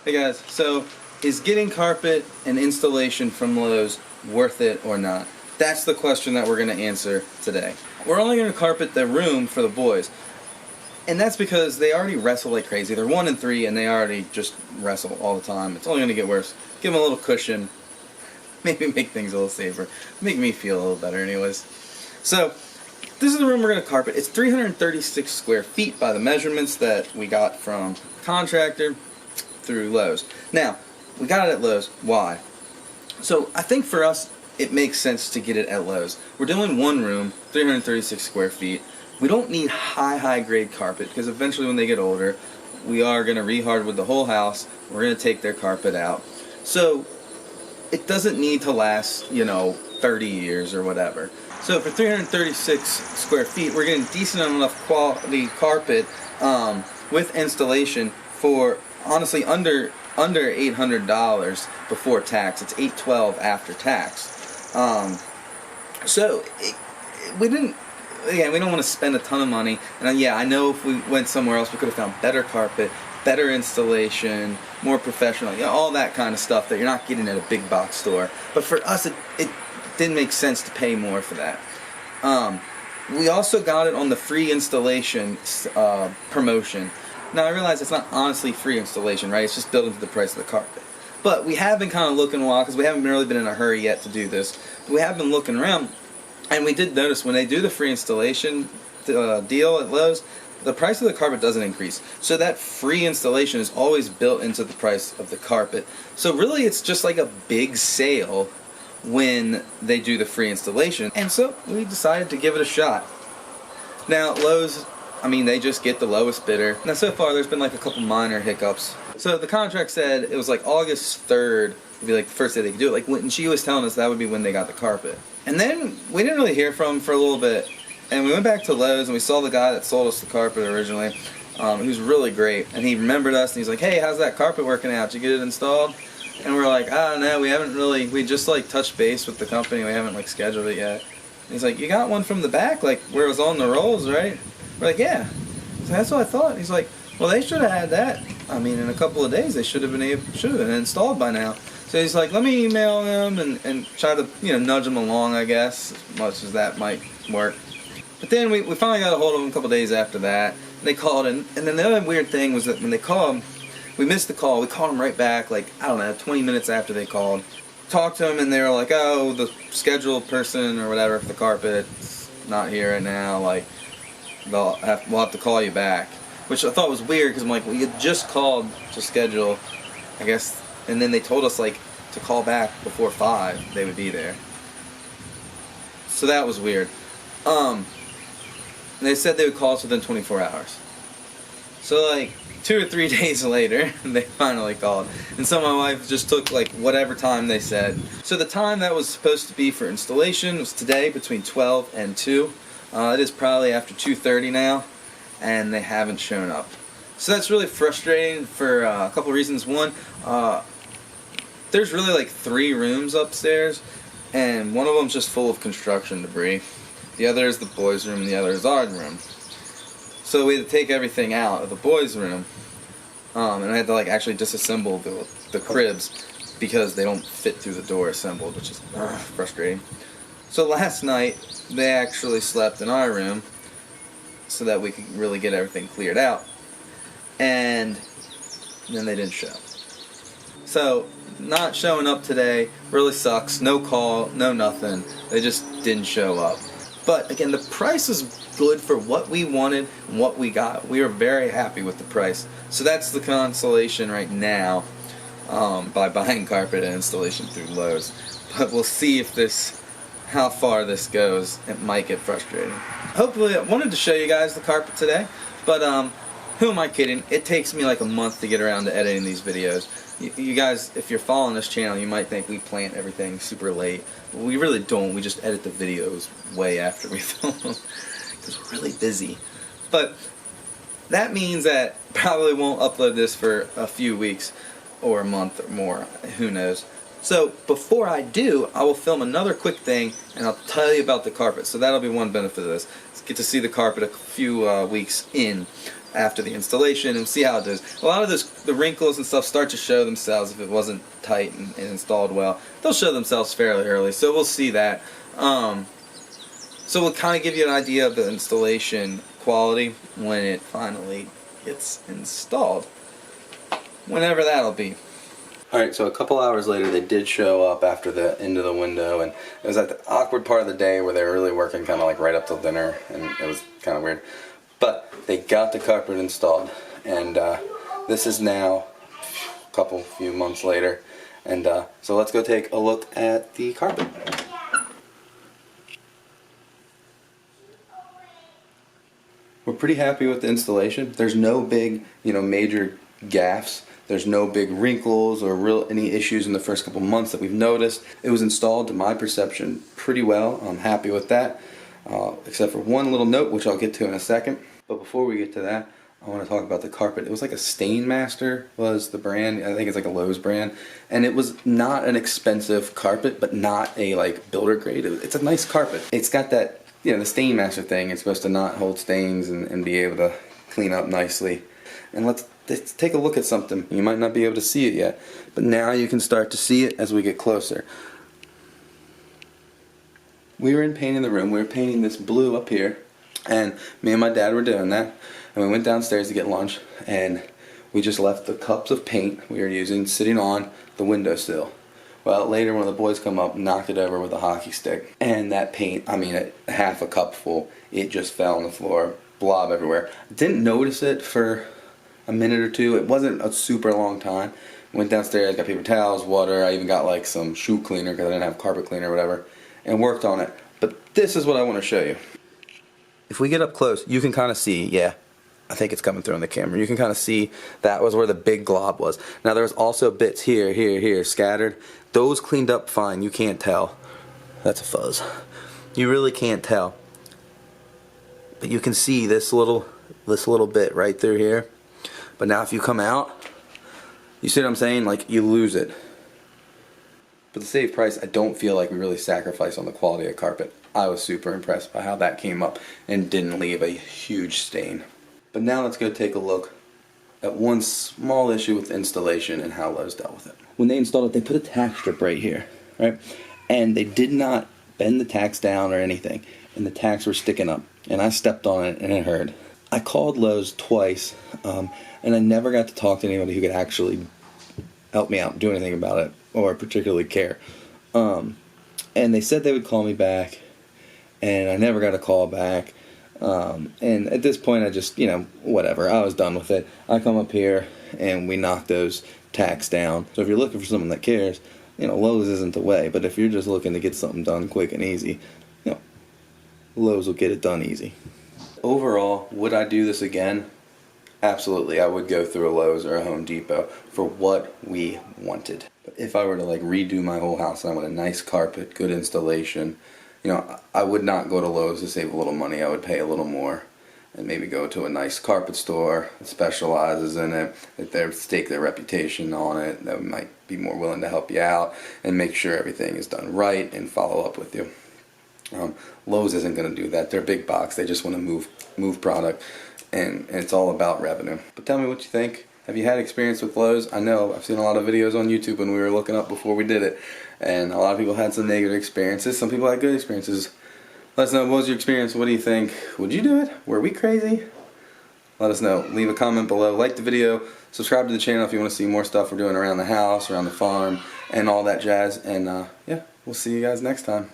Hey guys, so is getting carpet and installation from Lowe's worth it or not? That's the question that we're going to answer today. We're only going to carpet the room for the boys. And that's because they already wrestle like crazy. They're 1 and 3 and they already just wrestle all the time. It's only going to get worse. Give them a little cushion. Maybe make things a little safer. Make me feel a little better anyways. So, this is the room we're going to carpet. It's 336 square feet by the measurements that we got from contractor through Lowe's. Now, we got it at Lowe's. Why? So, I think for us, it makes sense to get it at Lowe's. We're doing one room, 336 square feet. We don't need high grade carpet because eventually when they get older, we are going to re-hardwood the whole house. We're going to take their carpet out. So, it doesn't need to last, 30 years or whatever. So for 336 square feet, we're getting decent enough quality carpet with installation for honestly under $800 before tax. It's $812 after tax. We don't want to spend a ton of money. And yeah, I know if we went somewhere else, we could have found better carpet, better installation, more professional, all that kind of stuff that you're not getting at a big box store. But for us, it didn't make sense to pay more for that. We also got it on the free installation promotion. Now I realize it's not honestly free installation, right? It's just built into the price of the carpet. But we have been kind of looking a while because we haven't really been in a hurry yet to do this. We have been looking around, and we did notice when they do the free installation deal at Lowe's, the price of the carpet doesn't increase. So that free installation is always built into the price of the carpet. So really it's just like a big sale when they do the free installation. And so we decided to give it a shot. Now Lowe's, they just get the lowest bidder. Now so far there's been like a couple minor hiccups. So the contract said it was like August 3rd would be like the first day they could do it. Like when she was telling us that would be when they got the carpet. And then we didn't really hear from them for a little bit. And we went back to Lowe's and we saw the guy that sold us the carpet originally. He was really great. And he remembered us and he's like, hey, how's that carpet working out? Did you get it installed? And we're like, no, we just like touched base with the company. We haven't like scheduled it yet. And he's like, you got one from the back, like where it was on the rolls, right? We're like, yeah. So that's what I thought. And he's like, well, they should have had that. In a couple of days they should have been installed by now. So he's like, let me email them and try to nudge them along, I guess, as much as that might work. But then we finally got a hold of them a couple days after that. They called, and then the other weird thing was that when they called, we missed the call. We called them right back, like, 20 minutes after they called. Talked to them, and they were like, oh, the scheduled person or whatever for the carpet's not here right now. Like, we'll have to call you back. Which I thought was weird, because I'm like, well, you just called to schedule, I guess. And then they told us, like, to call back before 5, they would be there. So that was weird. They said they would call us within 24 hours. So like 2 or 3 days later, they finally called. And so my wife just took like whatever time they said. So the time that was supposed to be for installation was today between 12 and 2. It is probably after 2:30 now, and they haven't shown up. So that's really frustrating for a couple reasons. One, there's really like 3 rooms upstairs, and one of them's just full of construction debris. The other is the boys' room, and the other is our room. So we had to take everything out of the boys' room, and I had to like actually disassemble the cribs because they don't fit through the door assembled, which is frustrating. So last night they actually slept in our room so that we could really get everything cleared out, and then they didn't show. So not showing up today really sucks. No call, no nothing. They just didn't show up. But again, the price is good for what we wanted and what we got. We are very happy with the price. So that's the consolation right now by buying carpet and installation through Lowe's. But we'll see how far this goes. It might get frustrating. Hopefully, I wanted to show you guys the carpet today, but who am I kidding? It takes me like a month to get around to editing these videos. You guys, if you're following this channel, you might think we plant everything super late. We really don't. We just edit the videos way after we film them because we're really busy. But that means that probably won't upload this for a few weeks or a month or more. Who knows? So before I do, I will film another quick thing and I'll tell you about the carpet. So that'll be one benefit of this. Get to see the carpet a few weeks in. after the installation and see how it does. A lot of the wrinkles and stuff start to show themselves if it wasn't tight and installed well. They'll show themselves fairly early, so we'll see that. So we'll kind of give you an idea of the installation quality when it finally gets installed, whenever that'll be. Alright, so a couple hours later they did show up after the end of the window, and it was at the awkward part of the day where they were really working kind of like right up till dinner, and it was kind of weird. But they got the carpet installed, and this is now a few months later, and so let's go take a look at the carpet. We're pretty happy with the installation. There's no big, major gaffes. There's no big wrinkles or any issues in the first couple months that we've noticed. It was installed, to my perception, pretty well. I'm happy with that, except for one little note, which I'll get to in a second. But before we get to that, I want to talk about the carpet. It was like a Stainmaster was the brand. I think it's like a Lowe's brand. And it was not an expensive carpet, but not a like builder grade. It's a nice carpet. It's got that, the Stainmaster thing. It's supposed to not hold stains and be able to clean up nicely. And let's take a look at something. You might not be able to see it yet, but now you can start to see it as we get closer. We were in painting the room. We were painting this blue up here, and me and my dad were doing that, and we went downstairs to get lunch, and we just left the cups of paint we were using sitting on the windowsill. Well, later one of the boys come up, knocked it over with a hockey stick, and that paint, a half a cup full, it just fell on the floor, blob everywhere. Didn't notice it for a minute or two. It wasn't a super long time. Went downstairs, got paper towels, water. I even got like some shoe cleaner because I didn't have carpet cleaner or whatever, and worked on it. But this is what I want to show you. If we get up close, you can kind of see, yeah, I think it's coming through on the camera. You can kind of see that was where the big glob was. Now there's also bits here, scattered. Those cleaned up fine. You can't tell. That's a fuzz. You really can't tell. But you can see this little bit right through here. But now if you come out, you see what I'm saying? Like, you lose it. But to save price, I don't feel like we really sacrificed on the quality of carpet. I was super impressed by how that came up and didn't leave a huge stain. But now let's go take a look at one small issue with installation and how Lowe's dealt with it. When they installed it, they put a tack strip right here, right? And they did not bend the tacks down or anything, and the tacks were sticking up. And I stepped on it and it hurt. I called Lowe's twice, and I never got to talk to anybody who could actually help me out, do anything about it, or particularly care. And they said they would call me back, and I never got a call back. And at this point, I just, whatever, I was done with it. I come up here, and we knock those tacks down. So if you're looking for someone that cares, Lowe's isn't the way. But if you're just looking to get something done quick and easy, Lowe's will get it done easy. Overall, would I do this again? Absolutely. I would go through a Lowe's or a Home Depot for what we wanted. But if I were to redo my whole house and I want a nice carpet, good installation, I would not go to Lowe's to save a little money. I would pay a little more and maybe go to a nice carpet store that specializes in it, that they stake their reputation on it, that might be more willing to help you out and make sure everything is done right and follow up with you. Lowe's isn't going to do that. They're big box. They just want to move product, and it's all about revenue. But tell me what you think. Have you had experience with Lowe's? I know I've seen a lot of videos on YouTube when we were looking up before we did it, and a lot of people had some negative experiences. Some people had good experiences. Let us know, what was your experience? What do you think? Would you do it? Were we crazy? Let us know. Leave a comment below. Like the video. Subscribe to the channel if you want to see more stuff we're doing around the house, around the farm, and all that jazz. And yeah, we'll see you guys next time.